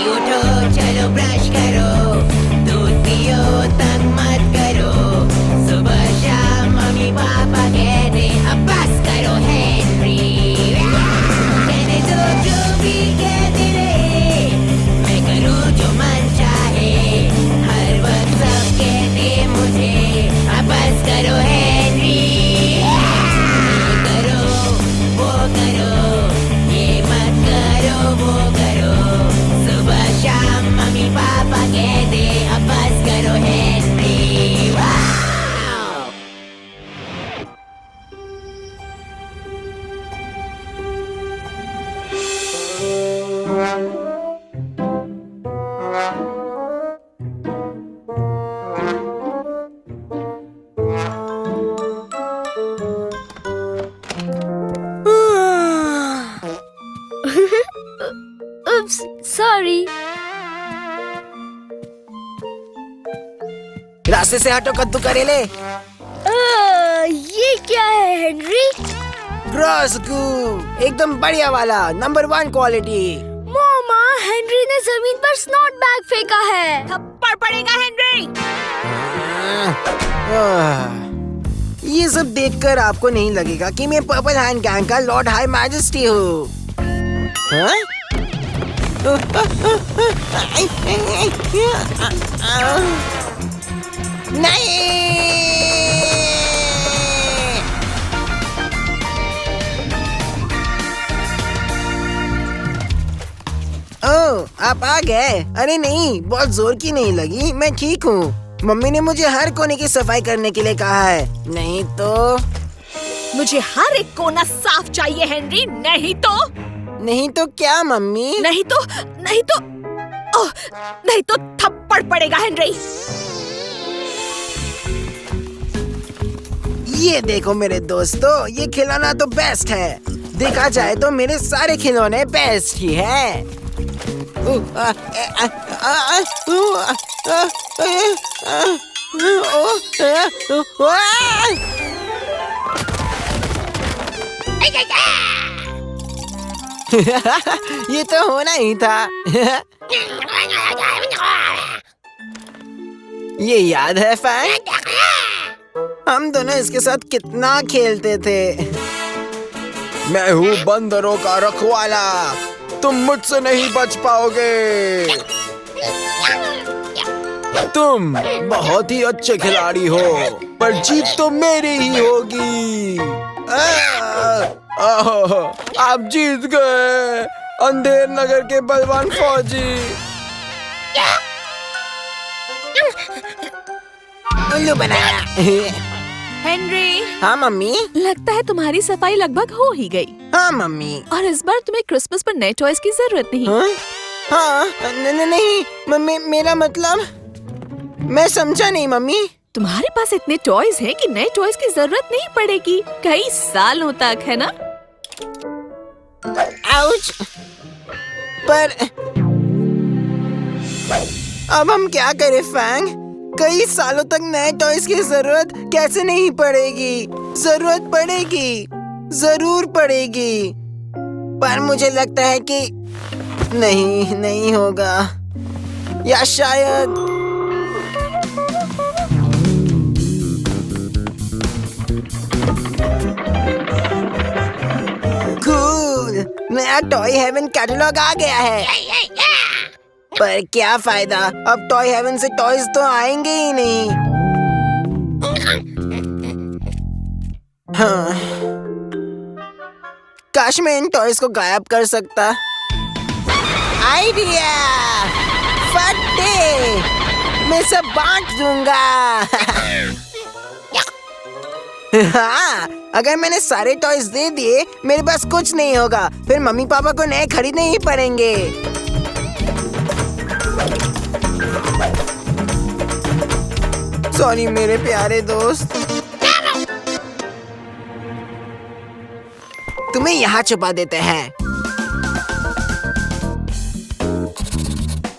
उठो चलो ब्रश करो, दूध पियो तंग मत करो, सुबह शाम मम्मी पापा कहते अब बस करो हेनरी। कहने दो जो भी कहते रहे, मैं करूँ जो मन चाहे, हर वक्त सब कहते मुझे अब बस करो हेनरी। ये करो वो करो, ये मत करो वो करो, सुबह शाम मम्मी पापा कहते अब बस करो हेनरी। Oops, sorry. रास्ते से हटो कद्दू करेले। ये क्या है हेनरी? ग्रोसकू, एकदम बढ़िया वाला, नंबर 1 क्वालिटी। मामा, हेनरी ने जमीन पर स्नॉट बैग फेंका है। थप्पड़ पड़ेगा हेनरी। ये सब देखकर आपको नहीं लगेगा कि मैं पर्पल हैंड गैंग का लॉर्ड हाई मैजेस्टी हूँ? हाँ? नहीं! ओह, आप आ गए। अरे नहीं, बहुत जोर की नहीं लगी, मैं ठीक हूँ। मम्मी ने मुझे हर कोने की सफाई करने के लिए कहा है, नहीं तो मुझे हर एक कोना साफ चाहिए हेनरी, नहीं तो क्या मम्मी? नहीं तो ओह, नहीं तो थप्पड़ पड़ेगा हेनरी। ये देखो मेरे दोस्तों, ये खिलौना तो बेस्ट है। देखा जाए तो मेरे सारे खिलौने बेस्ट ही हैं। ये तो होना ही था। ये याद है फैंग? हम दोनों इसके साथ कितना खेलते थे। मैं हूँ बंदरों का रखवाला, तुम मुझसे नहीं बच पाओगे। तुम बहुत ही अच्छे खिलाड़ी हो, पर जीत तो मेरी ही होगी। आप जीत गए, अंधेर नगर के बलवान फौजी। उल्लू बनाया। हेनरी, हाँ मम्मी। लगता है तुम्हारी सफाई लगभग हो ही गई। हाँ मम्मी। और इस बार तुम्हें क्रिसमस पर नए टॉयज की जरूरत नहीं। हाँ? हाँ, नहीं मम्मी, मेरा मतलब मैं समझा नहीं मम्मी। तुम्हारे पास इतने टॉयज हैं कि नए टॉयज की जरूरत नहीं पड़ेगी कई सालों तक, है ना? आउच! पर अब हम क्या करें फैंग? कई सालों तक नए टॉयज की जरूरत कैसे नहीं पड़ेगी? जरूरत पड़ेगी, जरूर पड़ेगी। पर मुझे लगता है कि नहीं होगा, या शायद कूल, नया टॉय हेवन कैटलॉग आ गया है। पर क्या फायदा, अब टॉय हेवन से टॉयज तो आएंगे ही नहीं। हाँ, काश मैं इन टॉयज को गायब कर सकता। आइडिया! फटे! मैं सब बांट दूंगा। हाँ, अगर मैंने सारे टॉयज दे दिए, मेरे पास कुछ नहीं होगा। फिर मम्मी पापा को नए खरीदने ही पड़ेंगे। सॉरी मेरे प्यारे दोस्त। तुम्हें यहाँ छुपा देते हैं।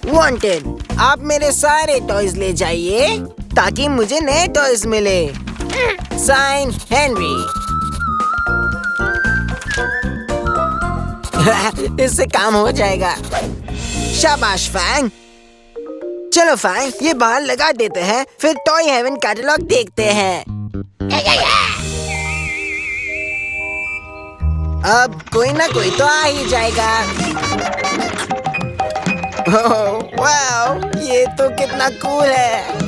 वांटेड, आप मेरे सारे टॉयज ले जाइए ताकि मुझे नए टॉयज मिले। Sign Henry. इससे काम हो जाएगा। शाबाश फैंग। चलो फैंग, ये बाहर लगा देते हैं, फिर टॉय हेवन कैटलॉग देखते हैं। अब कोई ना कोई तो आ ही जाएगा। ओह वाओ, ये तो कितना कूल है।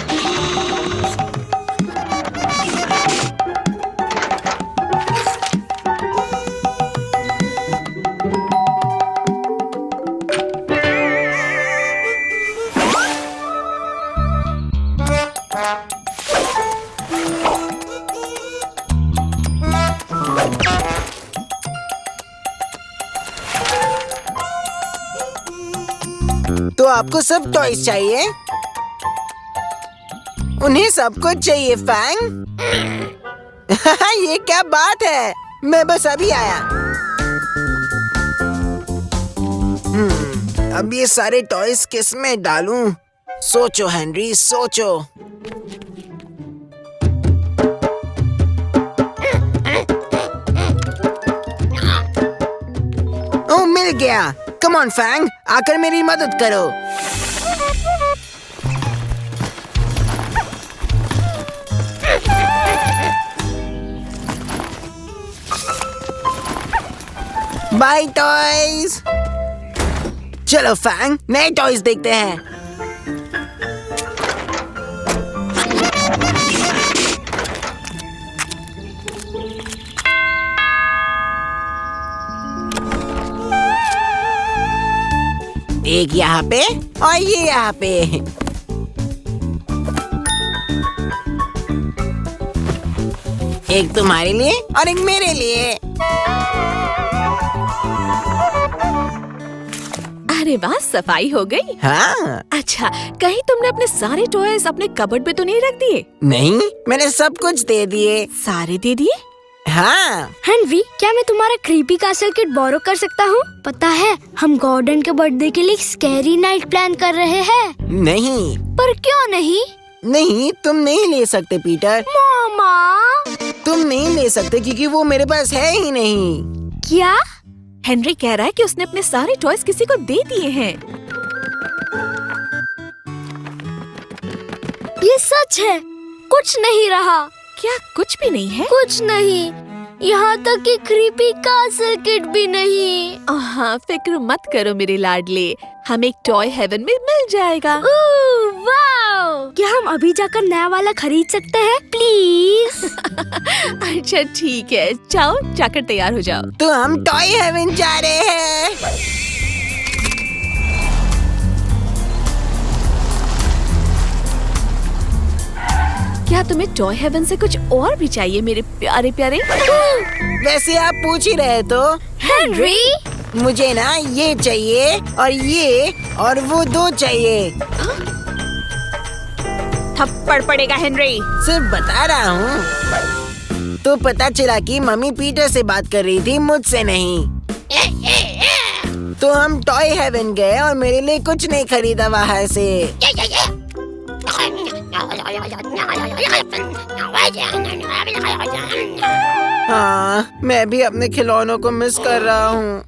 तो आपको सब टॉयज चाहिए? उन्हें सब कुछ चाहिए फैंग? ये क्या बात है, मैं बस अभी आया। अब ये सारे टॉयज किस में डालूं? सोचो हेनरी, सोचो। ओह, मिल गया। कम ऑन फैंग, आकर मेरी मदद करो। Bye toys. चलो फैंग, नए टॉयज देखते हैं। एक यहाँ पे और ये यहाँ पे। एक तुम्हारे लिए और एक मेरे लिए। अरे वाह, सफाई हो गई। हाँ। अच्छा, कहीं तुमने अपने सारे टॉयज अपने कबर्ड में तो नहीं रख दिए? नहीं, मैंने सब कुछ दे दिए। सारे दे दिए? हाँ। हेनरी, क्या मैं तुम्हारा क्रीपी कैसल किट बोरो कर सकता हूँ? पता है, हम गॉर्डन के बर्थडे के लिए स्कैरी नाइट प्लान कर रहे हैं। नहीं। पर क्यों नहीं? नहीं, तुम नहीं ले सकते पीटर। मामा, तुम नहीं ले सकते क्योंकि वो मेरे पास है ही नहीं। क्या? हेनरी कह रहा है कि उसने अपने सारे टॉयज किसी को दे दिए हैं। ये सच है, कुछ नहीं रहा। क्या कुछ भी नहीं है? कुछ नहीं, यहाँ तक कि क्रीपी कैसल किट भी नहीं। हाँ, फिक्र मत करो मेरे लाडले, हम एक टॉय हेवन में मिल जाएगा। वाओ! क्या हम अभी जाकर नया वाला खरीद सकते हैं प्लीज? अच्छा ठीक है, जाओ, जाकर तैयार हो जाओ। तो हम टॉय हेवन जा रहे हैं। क्या तुम्हें टॉय हेवन से कुछ और भी चाहिए मेरे प्यारे प्यारे? वैसे आप पूछ ही रहे तो। हेनरी, मुझे ना ये चाहिए और वो दो चाहिए। थप्पड़ पड़ेगा हेनरी। सिर्फ बता रहा हूँ। तो पता चला कि मम्मी पीटर से बात कर रही थी, मुझसे नहीं। तो हम टॉय हेवन गए और मेरे लिए कुछ नहीं खरीदा वहाँ से। हाँ, मैं भी अपने खिलौनों को मिस कर रहा हूँ।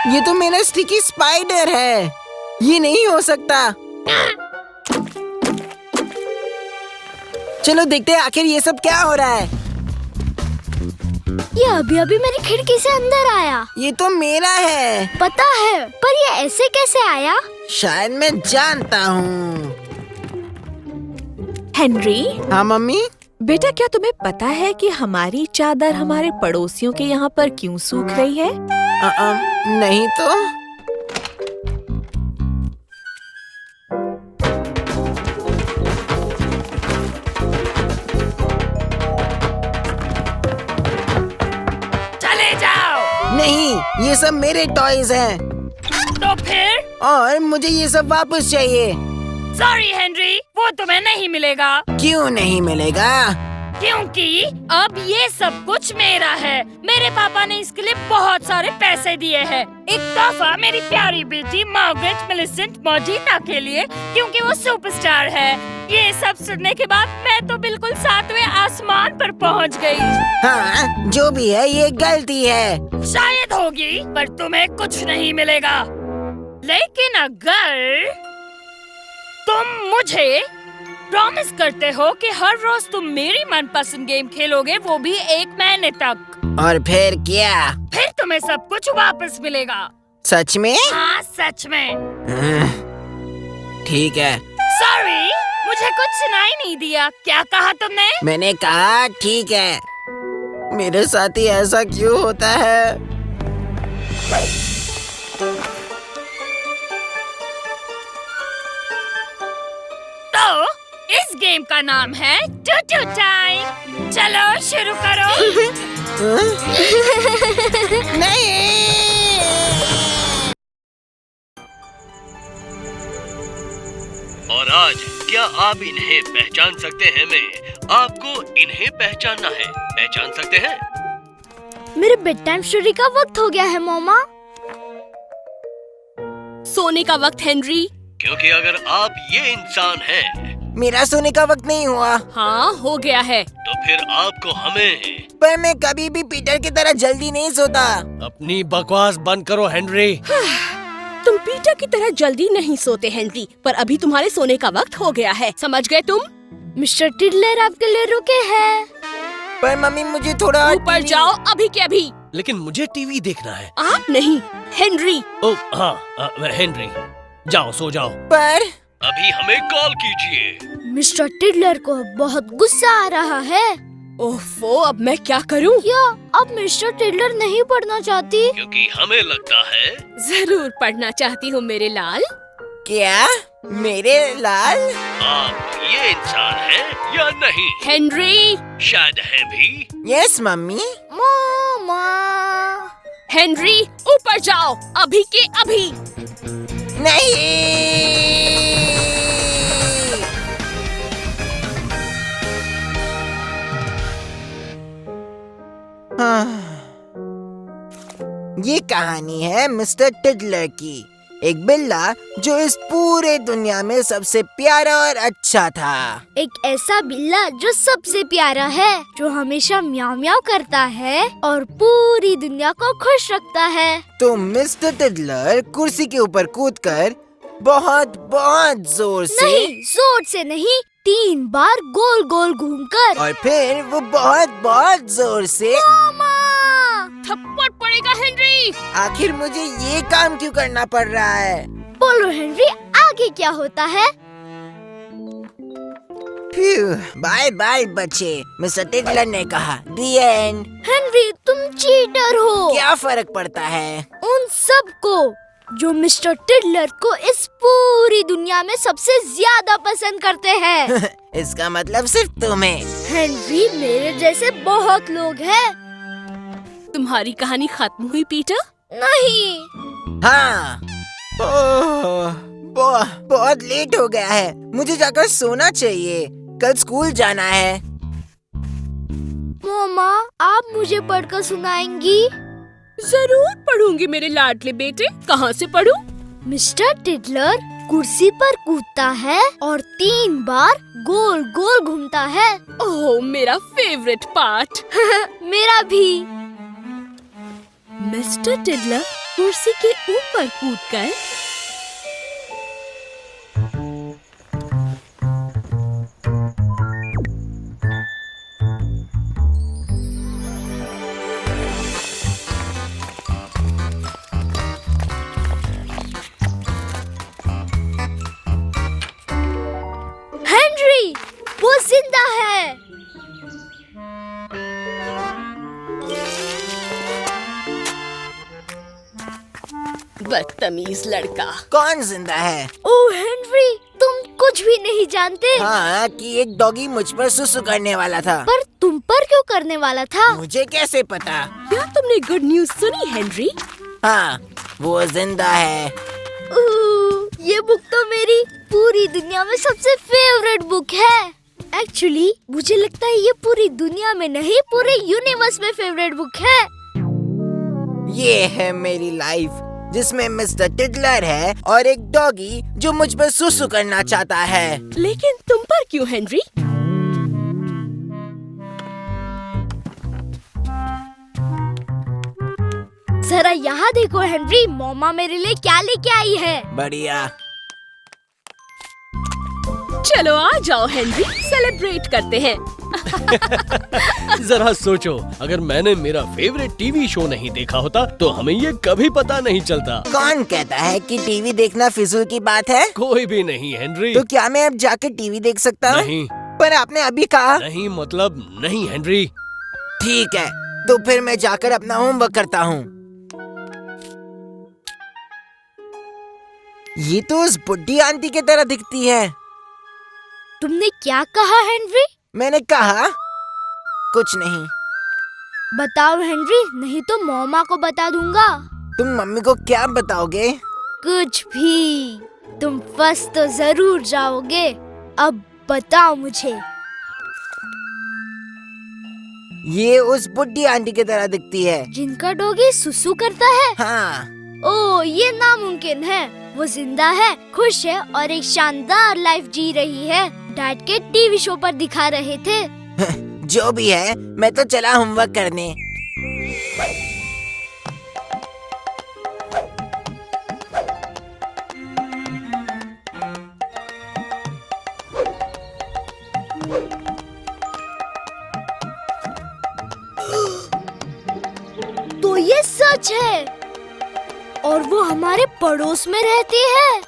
ये तो मेरा स्टिकी स्पाइडर है। ये नहीं हो सकता। चलो देखते हैं आखिर ये सब क्या हो रहा है। ये अभी अभी मेरी खिड़की से अंदर आया। ये तो मेरा है। पता है, पर ये ऐसे कैसे आया? शायद मैं जानता हूँ। हेनरी। हाँ मम्मी। बेटा, क्या तुम्हें पता है कि हमारी चादर हमारे पड़ोसियों के यहाँ पर क्यों सूख रही है? नहीं तो। चले जाओ। नहीं, ये सब मेरे टॉयज हैं। तो फिर? और मुझे ये सब वापस चाहिए। सॉरी हेनरी, वो तुम्हें नहीं मिलेगा। क्यों नहीं मिलेगा? क्योंकि अब ये सब कुछ मेरा है। मेरे पापा ने इसके लिए बहुत सारे पैसे दिए हैं। एक तोहफा मेरी प्यारी बेटी मार्गरेट मिलिसेंट मॉर्जिना के लिए, क्योंकि वो सुपरस्टार है। ये सब सुनने के बाद मैं तो बिल्कुल 7वें आसमान पर पहुंच गई। हाँ, जो भी है ये गलती है। शायद होगी, पर तुम्हें कुछ नहीं मिलेगा। लेकिन अगर तुम मुझे प्रॉमिस करते हो कि हर रोज तुम मेरी मनपसंद गेम खेलोगे, वो भी 1 महीने तक, और फिर क्या? फिर तुम्हें सब कुछ वापस मिलेगा। सच में? हाँ, सच में। ठीक है। सॉरी, मुझे कुछ सुनाई नहीं दिया। क्या कहा तुमने? मैंने कहा ठीक है। मेरे साथ ही ऐसा क्यों होता है? तो इस गेम का नाम है टू टाइम। चलो शुरू करो। नहीं। और आज क्या आप इन्हें पहचान सकते हैं? मैं आपको इन्हें पहचानना है। पहचान सकते हैं? मेरे बेड टाइम स्टोरी का वक्त हो गया है मम्मा। सोने का वक्त हेनरी। क्योंकि अगर आप ये इंसान हैं, मेरा सोने का वक्त नहीं हुआ। हाँ, हो गया है। तो फिर आपको हमें पर मैं कभी भी पीटर की तरह जल्दी नहीं सोता। अपनी बकवास बंद करो हेनरी। तुम पीटर की तरह जल्दी नहीं सोते हेनरी, पर अभी तुम्हारे सोने का वक्त हो गया है। समझ गए तुम? मिस्टर टिडलर आपके लिए रुके हैं। पर मम्मी मुझे थोड़ा ऊपर जाओ अभी के अभी। लेकिन मुझे टीवी देखना है। आप नहीं, हेनरी। ओह हाँ, हेनरी जाओ सो जाओ। पर अभी हमें कॉल कीजिए। मिस्टर टिडलर को बहुत गुस्सा आ रहा है। ओफो, अब मैं क्या करूं? क्या अब मिस्टर टिडलर नहीं पढ़ना चाहती? क्योंकि हमें लगता है जरूर पढ़ना चाहती हूँ मेरे लाल। क्या? मेरे लाल? आप ये इंसान हैं या नहीं? हेनरी। शायद हैं भी। Yes mummy. मामा। हेनरी ऊपर जाओ अभी के अभी। नहीं। ये कहानी है मिस्टर टिडलर की, एक बिल्ला जो इस पूरे दुनिया में सबसे प्यारा और अच्छा था। एक ऐसा बिल्ला जो सबसे प्यारा है, जो हमेशा म्याऊ म्याऊ करता है और पूरी दुनिया को खुश रखता है। तो मिस्टर टिडलर कुर्सी के ऊपर कूदकर बहुत बहुत जोर से नहीं, जोर से नहीं, 3 बार गोल गोल घूमकर। और फिर वो बहुत बहुत जोर से थप्पड़ पड़ेगा हेनरी। आखिर मुझे ये काम क्यों करना पड़ रहा है? बोलो हेनरी, आगे क्या होता है? बाय बाय बच्चे, मिस्टर टिडलर ने कहा। The end। हेनरी, तुम चीटर हो। क्या फर्क पड़ता है? उन सबको जो मिस्टर टिडलर को इस पूरी दुनिया में सबसे ज्यादा पसंद करते हैं। इसका मतलब सिर्फ तुम्हें। हेनरी, मेरे जैसे बहुत लोग हैं। तुम्हारी कहानी खत्म हुई पीटर? नहीं। हाँ। बहुत लेट हो गया है, मुझे जाकर सोना चाहिए, कल स्कूल जाना है। मम्मा, आप मुझे पढ़कर सुनाएंगी? जरूर पढ़ूंगी मेरे लाडले बेटे। कहाँ से पढ़ूं? मिस्टर टिडलर कुर्सी पर कूदता है और 3 बार गोल गोल घूमता है। ओह, मेरा फेवरेट पार्ट। मेरा भी। मिस्टर टिडलर कुर्सी के ऊपर कूदकर हेनरी, वो जिंदा है। बदतमीज लड़का। कौन जिंदा है? ओह हेनरी, तुम कुछ भी नहीं जानते। हाँ, कि एक डॉगी मुझ पर सुसु करने वाला था। पर तुम पर क्यों करने वाला था? मुझे कैसे पता? क्या तुमने गुड न्यूज सुनी हेनरी? हाँ, वो जिंदा है। ये बुक तो मेरी पूरी दुनिया में सबसे फेवरेट बुक है। एक्चुअली मुझे लगता है ये पूरी दुनिया में नहीं, पूरे यूनिवर्स में फेवरेट बुक है। ये है मेरी लाइफ, जिसमें मिस्टर टिडलर है और एक डॉगी जो मुझ पर सुसु करना चाहता है। लेकिन तुम पर क्यों हेनरी? जरा यहाँ देखो हेनरी, मम्मा मेरे लिए क्या लेके आई है। बढ़िया। चलो आ जाओ हेनरी, सेलिब्रेट करते हैं। जरा सोचो, अगर मैंने मेरा फेवरेट टीवी शो नहीं देखा होता तो हमें ये कभी पता नहीं चलता। कौन कहता है कि टीवी देखना फिजूल की बात है? कोई भी नहीं हेनरी। तो क्या मैं अब जाकर टीवी देख सकता हूँ? नहीं पर आपने अभी कहा। नहीं मतलब नहीं हेनरी। ठीक है, तो फिर मैं जाकर अपना होमवर्क करता हूँ। ये तो उस बुढ़ी आंटी की तरह दिखती है। तुमने क्या कहा हेनरी? मैंने कहा कुछ नहीं। बताओ हेनरी, नहीं तो मम्मा को बता दूंगा। तुम मम्मी को क्या बताओगे? कुछ भी। तुम फर्स्ट तो जरूर जाओगे। अब बताओ मुझे। ये उस बुढ़ी आंटी की तरह दिखती है। जिनका डॉगी सुसु करता है? हाँ। ओ, ये नामुमकिन है। वो जिंदा है, खुश है और एक शानदार लाइफ जी रही है। डैड के टीवी शो पर दिखा रहे थे। जो भी है, मैं तो चला होमवर्क करने। तो ये सच है और वो हमारे पड़ोस में रहती है।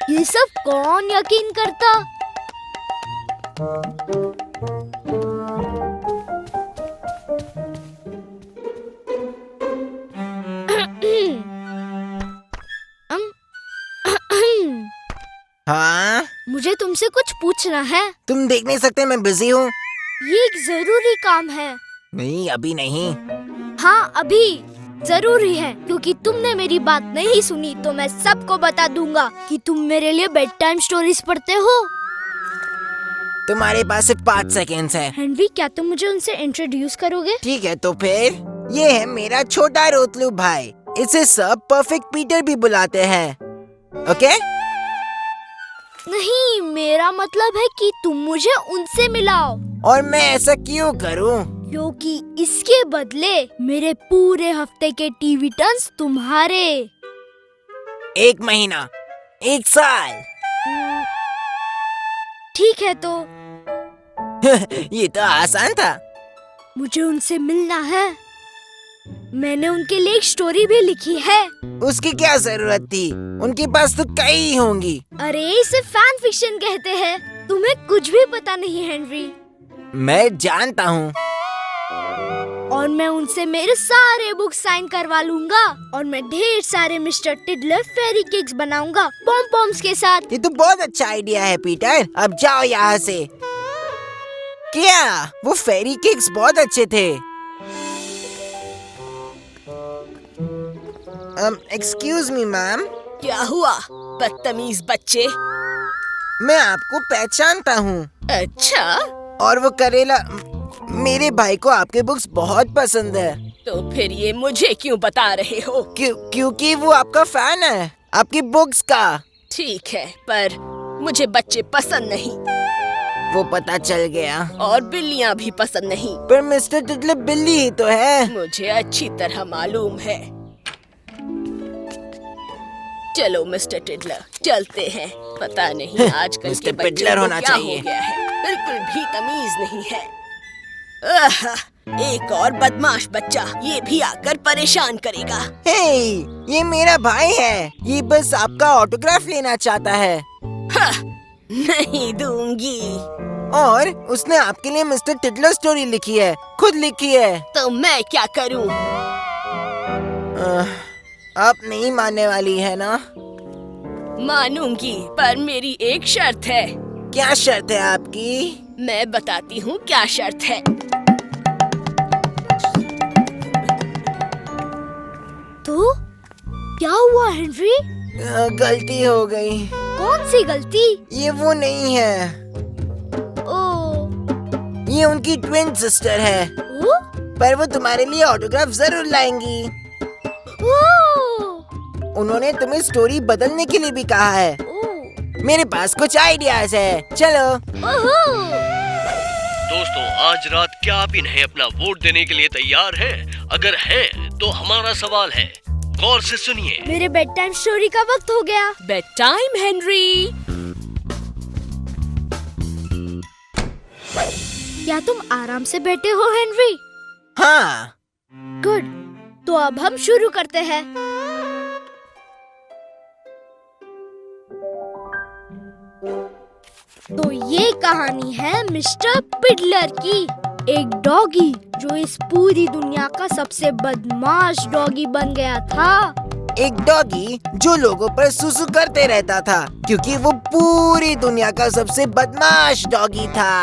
ये सब कौन यकीन करता? हाँ, मुझे तुमसे कुछ पूछना है। तुम देख नहीं सकते, मैं बिजी हूँ। ये एक जरूरी काम है। नहीं, अभी नहीं। हाँ, अभी जरूरी है, क्योंकि तुमने मेरी बात नहीं सुनी तो मैं सबको बता दूंगा कि तुम मेरे लिए बेड टाइम स्टोरीज पढ़ते हो। तुम्हारे पास सिर्फ 5 सेकेंड्स है। हेनरी, क्या तुम मुझे उनसे इंट्रोड्यूस करोगे? ठीक है, तो फिर ये है मेरा छोटा रोतलू भाई। इसे सब परफेक्ट पीटर भी बुलाते हैं। ओके? नहीं, मेरा मतलब है कि तुम मुझे उनसे मिलाओ। और मैं ऐसा क्यों करूं? क्योंकि इसके बदले मेरे पूरे हफ्ते के टीवी टर्न्स तुम्हारे। 1 महीना, 1 साल। ठीक है, तो ये तो आसान था। मुझे उनसे मिलना है। मैंने उनके लिए एक स्टोरी भी लिखी है। उसकी क्या जरूरत थी? उनके पास तो कई होंगी। अरे, इसे फैन फिक्शन कहते हैं। तुम्हें कुछ भी पता नहीं हेनरी। मैं जानता हूँ। और मैं उनसे मेरे सारे बुक साइन करवा लूंगा और मैं ढेर सारे मिस्टर टिडलर फेरी केक्स बनाऊंगा पॉम पॉम्स के साथ। ये तो बहुत अच्छा आइडिया है पीटर। अब जाओ यहाँ से। क्या? वो फेरी केक्स बहुत अच्छे थे। Excuse me ma'am. क्या हुआ बदतमीज बच्चे? मैं आपको पहचानता हूँ। अच्छा, और वो करेला, मेरे भाई को आपके बुक्स बहुत पसंद है। तो फिर ये मुझे क्यों बता रहे हो? क्योंकि वो आपका फैन है, आपकी बुक्स का। ठीक है, पर मुझे बच्चे पसंद नहीं वो पता चल गया। और बिल्लियाँ भी पसंद नहीं। पर मिस्टर टिडलर बिल्ली ही तो है। मुझे अच्छी तरह मालूम है। चलो मिस्टर टिडलर, चलते हैं। पता नहीं आजकल मिस्टर के बच्चों टिडलर को होना क्या चाहिए। हो गया है। बिल्कुल भी तमीज नहीं है। एक और बदमाश बच्चा, ये भी आकर परेशान करेगा। हे, ये मेरा भाई है। ये बस आपका ऑटोग्राफ लेना चाहता है। नहीं दूंगी। और उसने आपके लिए मिस्टर टिडलर स्टोरी लिखी है, खुद लिखी है। तो मैं क्या करूं? आप नहीं मानने वाली है ना? मानूंगी, पर मेरी एक शर्त है। क्या शर्त है आपकी? मैं बताती हूँ क्या शर्त है। तो क्या हुआ हेनरी? गलती हो गई। कौन सी गलती? ये वो नहीं है। ओ, ये उनकी ट्विन सिस्टर है। ओ, पर वो तुम्हारे लिए ऑटोग्राफ जरूर लाएंगी। ओ, उन्होंने तुम्हें स्टोरी बदलने के लिए भी कहा है। ओ, मेरे पास कुछ आइडियाज है, चलो। ओहो। दोस्तों, आज रात क्या आप इन्हें अपना वोट देने के लिए तैयार हैं? अगर हैं तो हमारा सवाल है, गौर से सुनिए। मेरे बेड टाइम स्टोरी का वक्त हो गया। Bed time Henry. क्या तुम आराम से बैठे हो हेनरी? हाँ। गुड, तो अब हम शुरू करते हैं। तो ये कहानी है मिस्टर पिडलर की, एक डॉगी जो इस पूरी दुनिया का सबसे बदमाश डॉगी बन गया था। एक डॉगी जो लोगों पर सुसु करते रहता था क्योंकि वो पूरी दुनिया का सबसे बदमाश डॉगी था।